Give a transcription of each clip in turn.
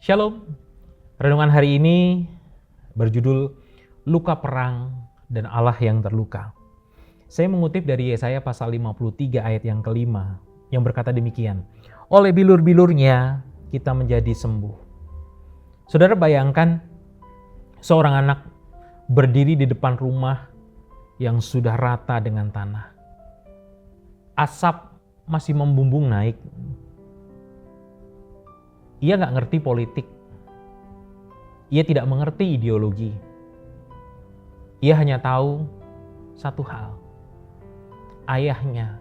Shalom. Renungan hari ini berjudul Luka Perang dan Allah yang Terluka. Saya mengutip dari Yesaya pasal 53 ayat yang kelima yang berkata demikian. Oleh bilur-bilurnya kita menjadi sembuh. Saudara bayangkan seorang anak berdiri di depan rumah yang sudah rata dengan tanah. Asap masih membumbung naik. Ia nggak ngerti politik. Ia tidak mengerti ideologi. Ia hanya tahu satu hal. Ayahnya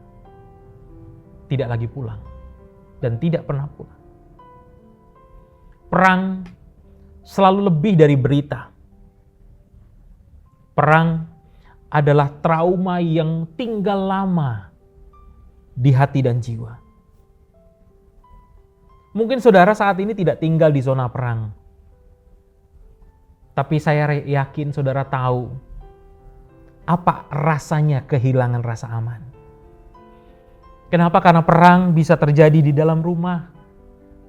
tidak lagi pulang dan tidak pernah pulang. Perang selalu lebih dari berita. Perang adalah trauma yang tinggal lama di hati dan jiwa. Mungkin saudara saat ini tidak tinggal di zona perang. Tapi saya yakin saudara tahu apa rasanya kehilangan rasa aman. Kenapa? Karena perang bisa terjadi di dalam rumah.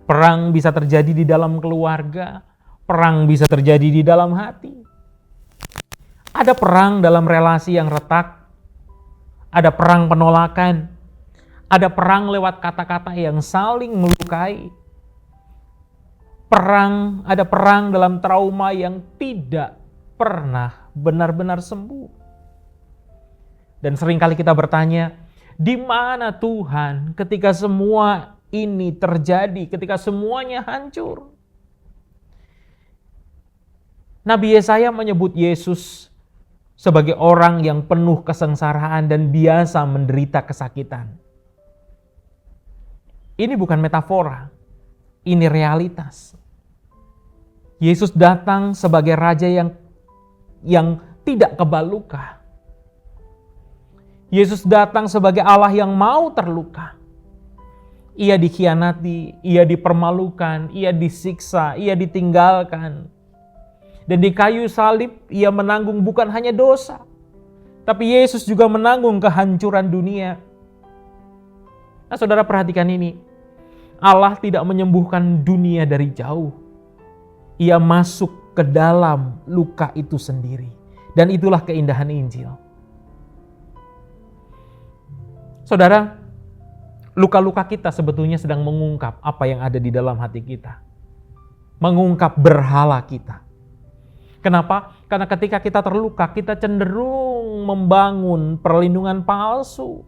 Perang bisa terjadi di dalam keluarga. Perang bisa terjadi di dalam hati. Ada perang dalam relasi yang retak. Ada perang penolakan. Ada perang lewat kata-kata yang saling melukai. Ada perang dalam trauma yang tidak pernah benar-benar sembuh. Dan seringkali kita bertanya, di mana Tuhan ketika semua ini terjadi, ketika semuanya hancur? Nabi Yesaya menyebut Yesus sebagai orang yang penuh kesengsaraan dan biasa menderita kesakitan. Ini bukan metafora, ini realitas. Yesus datang sebagai raja yang tidak kebal luka. Yesus datang sebagai Allah yang mau terluka. Ia dikhianati, ia dipermalukan, ia disiksa, ia ditinggalkan. Dan di kayu salib ia menanggung bukan hanya dosa, tapi Yesus juga menanggung kehancuran dunia. Nah, saudara perhatikan ini. Allah tidak menyembuhkan dunia dari jauh. Ia masuk ke dalam luka itu sendiri. Dan itulah keindahan Injil. Saudara, luka-luka kita sebetulnya sedang mengungkap apa yang ada di dalam hati kita. Mengungkap berhala kita. Kenapa? Karena ketika kita terluka, kita cenderung membangun perlindungan palsu.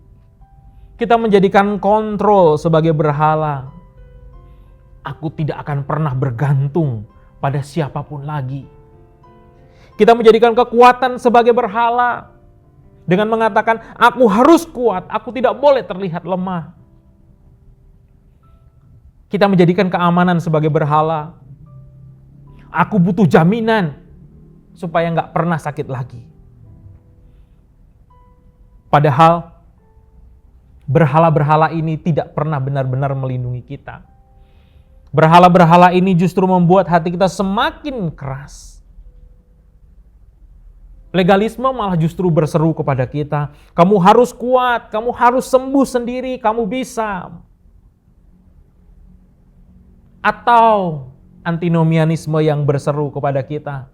Kita menjadikan kontrol sebagai berhala. Aku tidak akan pernah bergantung pada siapapun lagi. Kita menjadikan kekuatan sebagai berhala. Dengan mengatakan, aku harus kuat, aku tidak boleh terlihat lemah. Kita menjadikan keamanan sebagai berhala. Aku butuh jaminan supaya nggak pernah sakit lagi. Padahal berhala-berhala ini tidak pernah benar-benar melindungi kita. Berhala-berhala ini justru membuat hati kita semakin keras. Legalisme malah justru berseru kepada kita, kamu harus kuat, kamu harus sembuh sendiri, kamu bisa. Atau antinomianisme yang berseru kepada kita,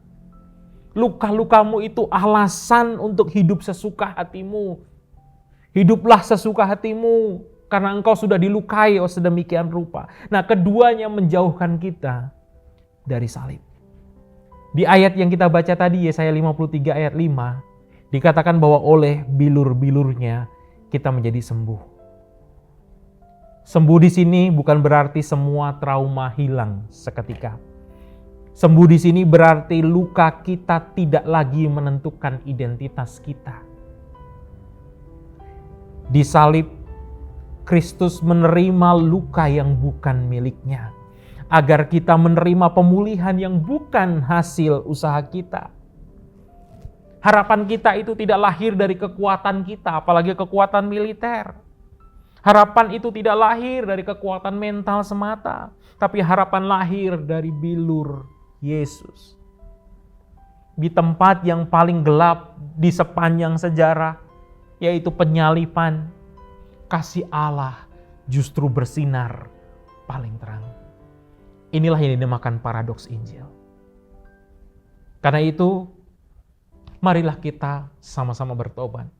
luka-lukamu itu alasan untuk hidup sesuka hatimu. Hiduplah sesuka hatimu karena engkau sudah dilukai sedemikian rupa. Nah, keduanya menjauhkan kita dari salib. Di ayat yang kita baca tadi, Yesaya 53 ayat 5, dikatakan bahwa oleh bilur-bilurnya kita menjadi sembuh. Sembuh di sini bukan berarti semua trauma hilang seketika. Sembuh di sini berarti luka kita tidak lagi menentukan identitas kita. Di salib, Kristus menerima luka yang bukan miliknya, agar kita menerima pemulihan yang bukan hasil usaha kita. Harapan kita itu tidak lahir dari kekuatan kita, apalagi kekuatan militer. Harapan itu tidak lahir dari kekuatan mental semata, tapi harapan lahir dari bilur Yesus. Di tempat yang paling gelap di sepanjang sejarah, yaitu penyalipan, kasih Allah justru bersinar paling terang. Inilah yang dinamakan paradoks Injil. Karena itu, marilah kita sama-sama bertobat.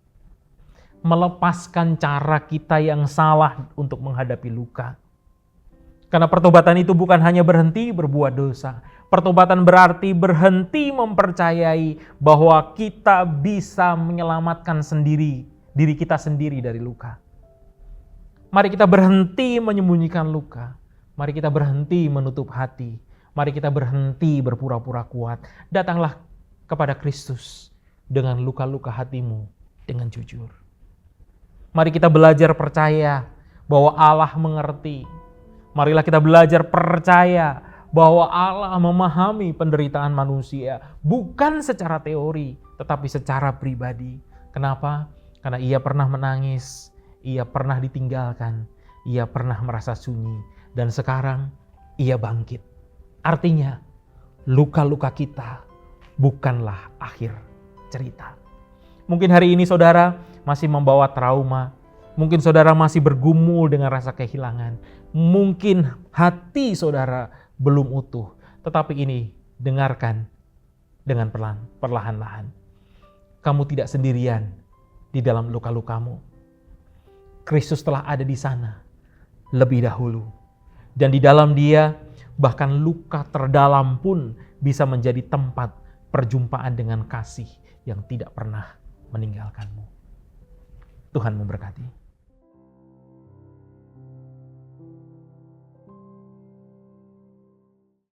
Melepaskan cara kita yang salah untuk menghadapi luka. Karena pertobatan itu bukan hanya berhenti berbuat dosa. Pertobatan berarti berhenti mempercayai bahwa kita bisa menyelamatkan diri kita sendiri dari luka. Mari kita berhenti menyembunyikan luka. Mari kita berhenti menutup hati. Mari kita berhenti berpura-pura kuat. Datanglah kepada Kristus dengan luka-luka hatimu dengan jujur. Mari kita belajar percaya bahwa Allah mengerti. Marilah kita belajar percaya bahwa Allah memahami penderitaan manusia. Bukan secara teori, tetapi secara pribadi. Kenapa? Karena ia pernah menangis, ia pernah ditinggalkan, ia pernah merasa sunyi. Dan sekarang ia bangkit. Artinya, luka-luka kita bukanlah akhir cerita. Mungkin hari ini saudara masih membawa trauma. Mungkin saudara masih bergumul dengan rasa kehilangan. Mungkin hati saudara belum utuh. Tetapi ini dengarkan dengan perlahan-lahan. Kamu tidak sendirian di dalam luka-lukamu. Kristus telah ada di sana lebih dahulu. Dan di dalam Dia bahkan luka terdalam pun bisa menjadi tempat perjumpaan dengan kasih yang tidak pernah meninggalkanmu. Tuhan memberkati.